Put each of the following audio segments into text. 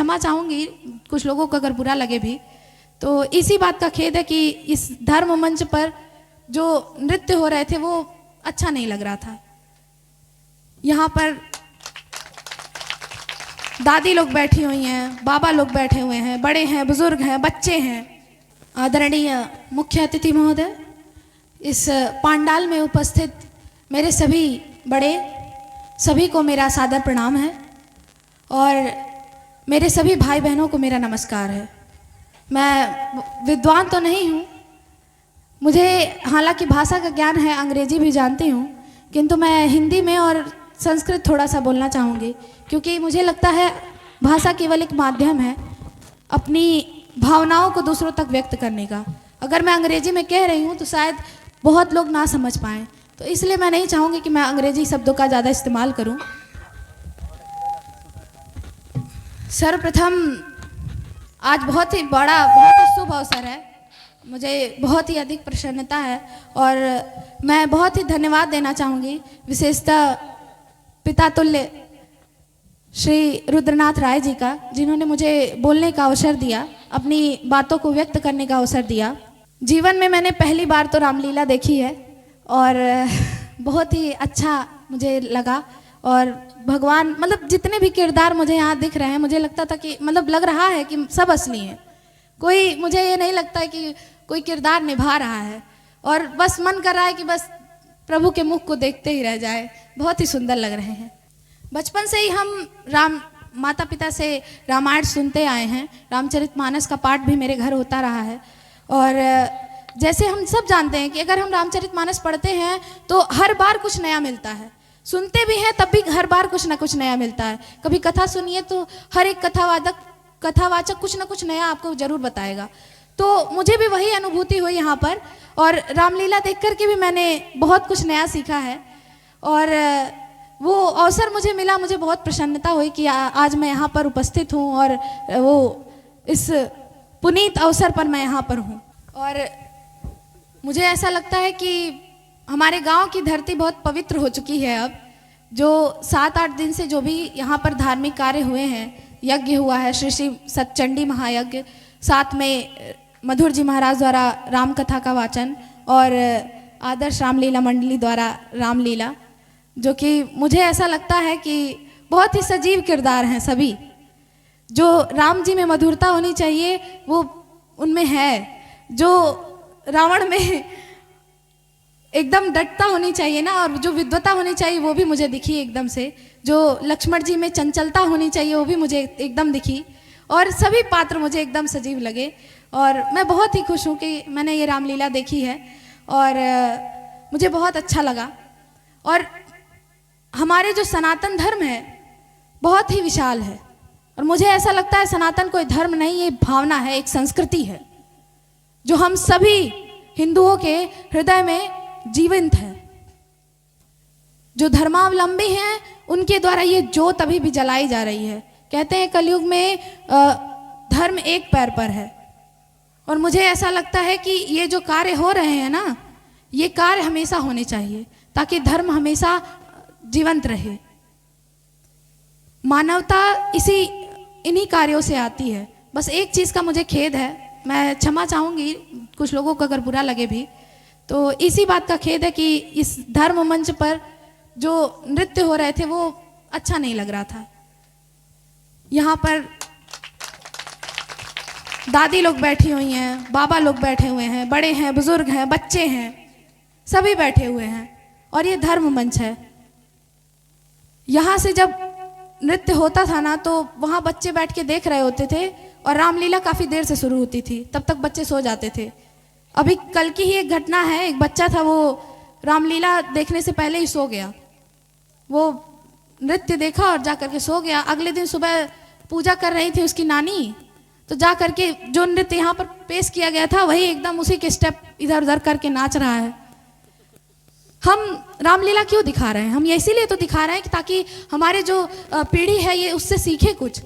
क्षमा चाहूँगी कुछ लोगों को अगर बुरा लगे भी। तो इसी बात का खेद है कि इस धर्म मंच पर जो नृत्य हो रहे थे वो अच्छा नहीं लग रहा था। यहाँ पर दादी लोग बैठी हुई हैं, बाबा लोग बैठे हुए हैं, बड़े हैं, बुजुर्ग हैं, बच्चे हैं। आदरणीय मुख्य अतिथि महोदय, इस पांडाल में उपस्थित मेरे सभी बड़े, सभी को मेरा सादर प्रणाम है और मेरे सभी भाई बहनों को मेरा नमस्कार है। मैं विद्वान तो नहीं हूँ, मुझे हालांकि भाषा का ज्ञान है, अंग्रेजी भी जानती हूँ, किंतु मैं हिंदी में और संस्कृत थोड़ा सा बोलना चाहूँगी, क्योंकि मुझे लगता है भाषा केवल एक माध्यम है अपनी भावनाओं को दूसरों तक व्यक्त करने का। अगर मैं अंग्रेजी में कह रही हूँ तो शायद बहुत लोग ना समझ पाएँ, तो इसलिए मैं नहीं चाहूँगी कि मैं अंग्रेजी शब्दों का ज़्यादा इस्तेमाल करूँ। सर्वप्रथम आज बहुत ही बड़ा, बहुत ही शुभ अवसर है, मुझे बहुत ही अधिक प्रसन्नता है और मैं बहुत ही धन्यवाद देना चाहूँगी विशेषतः पिता तुल्य श्री रुद्रनाथ राय जी का, जिन्होंने मुझे बोलने का अवसर दिया, अपनी बातों को व्यक्त करने का अवसर दिया। जीवन में मैंने पहली बार तो रामलीला देखी है और बहुत ही अच्छा मुझे लगा और भगवान, मतलब जितने भी किरदार मुझे यहाँ दिख रहे हैं, मुझे लगता था कि मतलब लग रहा है कि सब असली हैं। कोई, मुझे ये नहीं लगता है कि कोई किरदार निभा रहा है और बस मन कर रहा है कि बस प्रभु के मुख को देखते ही रह जाए। बहुत ही सुंदर लग रहे हैं। बचपन से ही हम माता पिता से रामायण सुनते आए हैं, रामचरितमानस का पाठ भी मेरे घर होता रहा है और जैसे हम सब जानते हैं कि अगर हम रामचरितमानस पढ़ते हैं तो हर बार कुछ नया मिलता है, सुनते भी हैं तब भी हर बार कुछ ना कुछ नया मिलता है। कभी कथा सुनिए तो हर एक कथावाचक कुछ ना कुछ नया आपको जरूर बताएगा। तो मुझे भी वही अनुभूति हुई यहाँ पर और रामलीला देख कर के भी मैंने बहुत कुछ नया सीखा है और वो अवसर मुझे मिला, मुझे बहुत प्रसन्नता हुई कि आज मैं यहाँ पर उपस्थित हूँ और वो इस पुनीत अवसर पर मैं यहाँ पर हूँ। और मुझे ऐसा लगता है कि हमारे गांव की धरती बहुत पवित्र हो चुकी है। अब जो 7-8 दिन से जो भी यहाँ पर धार्मिक कार्य हुए हैं, यज्ञ हुआ है, श्री श्री सतचंडी महायज्ञ, साथ में मधुर जी महाराज द्वारा राम कथा का वाचन और आदर्श रामलीला मंडली द्वारा रामलीला, जो कि मुझे ऐसा लगता है कि बहुत ही सजीव किरदार हैं सभी। जो राम जी में मधुरता होनी चाहिए वो उनमें है, जो रावण में एकदम डटता होनी चाहिए ना और जो विद्वता होनी चाहिए वो भी मुझे दिखी एकदम से, जो लक्ष्मण जी में चंचलता होनी चाहिए वो भी मुझे एकदम दिखी और सभी पात्र मुझे एकदम सजीव लगे और मैं बहुत ही खुश हूँ कि मैंने ये रामलीला देखी है और मुझे बहुत अच्छा लगा। और हमारे जो सनातन धर्म है बहुत ही विशाल है और मुझे ऐसा लगता है सनातन कोई धर्म नहीं, ये भावना है, एक संस्कृति है जो हम सभी हिंदुओं के हृदय में जीवंत है। जो धर्मावलंबी हैं उनके द्वारा ये ज्योत अभी भी जलाई जा रही है। कहते हैं कलयुग में धर्म एक पैर पर है और मुझे ऐसा लगता है कि ये जो कार्य हो रहे हैं ना, ये कार्य हमेशा होने चाहिए ताकि धर्म हमेशा जीवंत रहे। मानवता इन्हीं कार्यों से आती है। बस एक चीज़ का मुझे खेद है, मैं क्षमा चाहूँगी कुछ लोगों को अगर बुरा लगे भी, तो इसी बात का खेद है कि इस धर्म मंच पर जो नृत्य हो रहे थे वो अच्छा नहीं लग रहा था। यहाँ पर दादी लोग बैठी हुई हैं, बाबा लोग बैठे हुए हैं, बड़े हैं, बुजुर्ग हैं, बच्चे हैं, सभी बैठे हुए हैं और ये धर्म मंच है। यहाँ से जब नृत्य होता था ना तो वहाँ बच्चे बैठ के देख रहे होते थे और रामलीला काफ़ी देर से शुरू होती थी, तब तक बच्चे सो जाते थे। अभी कल की ही एक घटना है, एक बच्चा था वो रामलीला देखने से पहले ही सो गया। वो नृत्य देखा और जा करके सो गया। अगले दिन सुबह पूजा कर रही थी उसकी नानी, तो जा करके जो नृत्य यहाँ पर पेश किया गया था वही एकदम उसी के स्टेप इधर उधर करके नाच रहा है। हम रामलीला क्यों दिखा रहे हैं? हम ये इसीलिए तो दिखा रहे हैं कि ताकि हमारे जो पीढ़ी है ये उससे सीखे कुछ।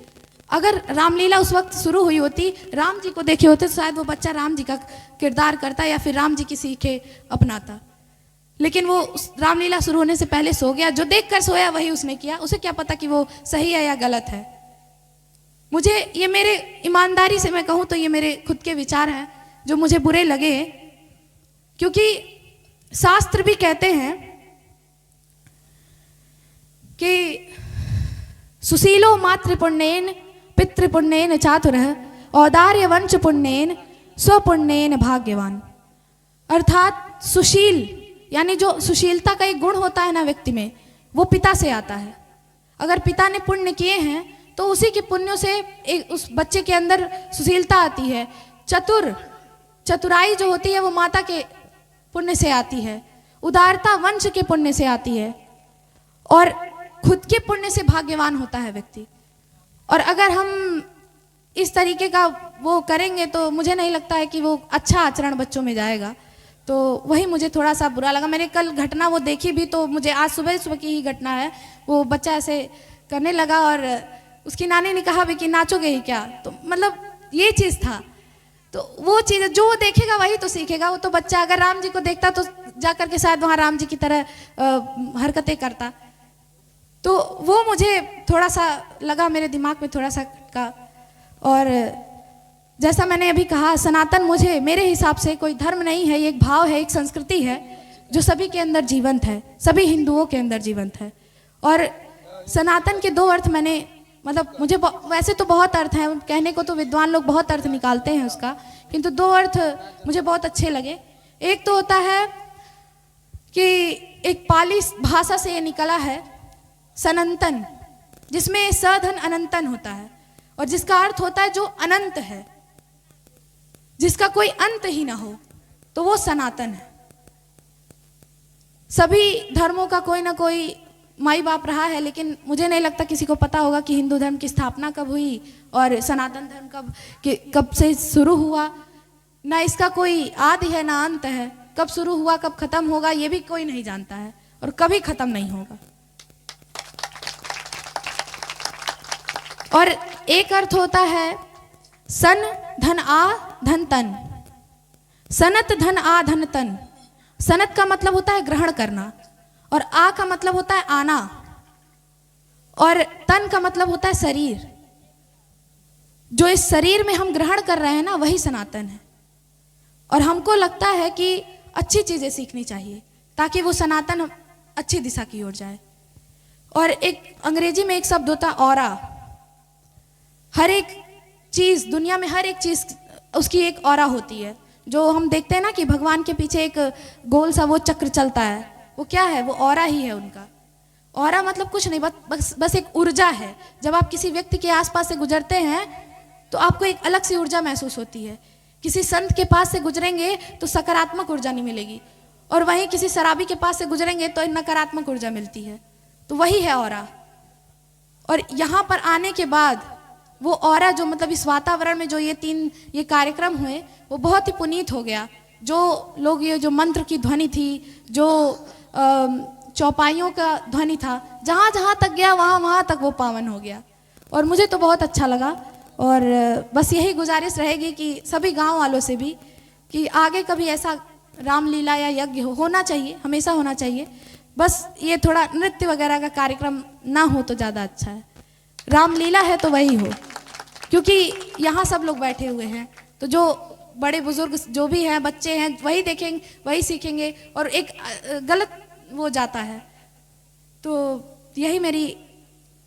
अगर रामलीला उस वक्त शुरू हुई होती, राम जी को देखे होते, तो शायद वो बच्चा राम जी का किरदार करता या फिर राम जी की सीखे अपनाता। लेकिन वो रामलीला शुरू होने से पहले सो गया। जो देख कर सोया वही उसने किया, उसे क्या पता कि वो सही है या गलत है। मुझे ये मेरे ईमानदारी से मैं कहूँ तो ये मेरे खुद के विचार हैं जो मुझे बुरे लगे, क्योंकि शास्त्र भी कहते हैं कि सुशीलो मातृपुण्येन पितृपुण्येन चातुरः औदार्य वंश पुण्येन स्वपुण्येन भाग्यवान। अर्थात सुशील यानी जो सुशीलता का एक गुण होता है ना व्यक्ति में, वो पिता से आता है। अगर पिता ने पुण्य किए हैं तो उसी के पुण्यों से एक उस बच्चे के अंदर सुशीलता आती है। चतुराई जो होती है वो माता के पुण्य से आती है। उदारता वंश के पुण्य से आती है और खुद के पुण्य से भाग्यवान होता है व्यक्ति। और अगर हम इस तरीके का वो करेंगे तो मुझे नहीं लगता है कि वो अच्छा आचरण बच्चों में जाएगा। तो वही मुझे थोड़ा सा बुरा लगा। मैंने कल घटना वो देखी भी, तो मुझे आज सुबह की ही घटना है। वो बच्चा ऐसे करने लगा और उसकी नानी ने कहा भी कि नाचोगे ही क्या, तो मतलब ये चीज़ था। तो वो चीज़ जो वो देखेगा वही तो सीखेगा। वो तो बच्चा अगर राम जी को देखता तो जा कर के शायद वहाँ राम जी की तरह हरकतें करता। तो वो मुझे थोड़ा सा लगा, मेरे दिमाग में थोड़ा सा खटका। और जैसा मैंने अभी कहा, सनातन मुझे मेरे हिसाब से कोई धर्म नहीं है, ये एक भाव है, एक संस्कृति है जो सभी के अंदर जीवंत है, सभी हिंदुओं के अंदर जीवंत है। और सनातन के दो अर्थ मैंने मतलब मुझे वैसे तो बहुत अर्थ हैं, कहने को तो विद्वान लोग बहुत अर्थ निकालते हैं उसका, किंतु दो अर्थ मुझे बहुत अच्छे लगे। एक तो होता है कि एक पाली भाषा से ये निकला है सनंतन, जिसमें सधन अनंतन होता है और जिसका अर्थ होता है जो अनंत है, जिसका कोई अंत ही ना हो, तो वो सनातन है। सभी धर्मों का कोई ना कोई माई बाप रहा है, लेकिन मुझे नहीं लगता किसी को पता होगा कि हिंदू धर्म की स्थापना कब हुई और सनातन धर्म कब से शुरू हुआ। ना इसका कोई आदि है ना अंत है, कब शुरू हुआ कब खत्म होगा ये भी कोई नहीं जानता है और कभी खत्म नहीं होगा। और एक अर्थ होता है सन धन आ धन तन, सनत धन आ धन तन। सनत का मतलब होता है ग्रहण करना और आ का मतलब होता है आना और तन का मतलब होता है शरीर। जो इस शरीर में हम ग्रहण कर रहे हैं ना, वही सनातन है। और हमको लगता है कि अच्छी चीजें सीखनी चाहिए ताकि वो सनातन अच्छी दिशा की ओर जाए। और एक अंग्रेजी में एक शब्द होता है ऑरा। हर एक चीज दुनिया में, हर एक चीज उसकी एक ऑरा होती है। जो हम देखते हैं ना कि भगवान के पीछे एक गोल सा वो चक्र चलता है, वो क्या है? वो ऑरा ही है उनका। ऑरा मतलब कुछ नहीं, बस एक ऊर्जा है। जब आप किसी व्यक्ति के आसपास से गुजरते हैं तो आपको एक अलग सी ऊर्जा महसूस होती है। किसी संत के पास से गुजरेंगे तो सकारात्मक ऊर्जा नहीं मिलेगी, और वहीं किसी शराबी के पास से गुजरेंगे तो नकारात्मक ऊर्जा मिलती है। तो वही है ऑरा। और यहाँ पर आने के बाद वो ऑरा जो मतलब इस वातावरण में जो ये कार्यक्रम हुए, वो बहुत ही पुनीत हो गया। जो लोग ये जो मंत्र की ध्वनि थी, जो चौपाइयों का ध्वनि था, जहाँ जहाँ तक गया वहाँ तक वो पावन हो गया। और मुझे तो बहुत अच्छा लगा। और बस यही गुजारिश रहेगी कि सभी गांव वालों से भी कि आगे कभी ऐसा रामलीला या यज्ञ होना चाहिए, हमेशा होना चाहिए। बस ये थोड़ा नृत्य वगैरह का कार्यक्रम ना हो तो ज़्यादा अच्छा है। रामलीला है तो वही हो, क्योंकि यहाँ सब लोग बैठे हुए हैं, तो जो बड़े बुजुर्ग जो भी हैं, बच्चे हैं, वही देखेंगे, वही सीखेंगे, और एक गलत वो जाता है। तो यही मेरी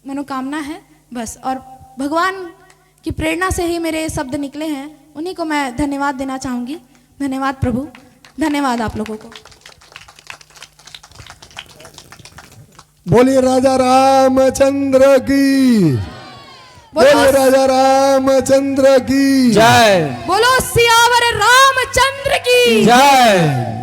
मनोकामना है बस। और भगवान की प्रेरणा से ही मेरे शब्द निकले हैं, उन्हीं को मैं धन्यवाद देना चाहूँगी। धन्यवाद प्रभु, धन्यवाद आप लोगों को। बोलिए राजा रामचंद्र की, बोलिए राजा रामचंद्र की जय। बोलो सियावर रामचंद्र की जय।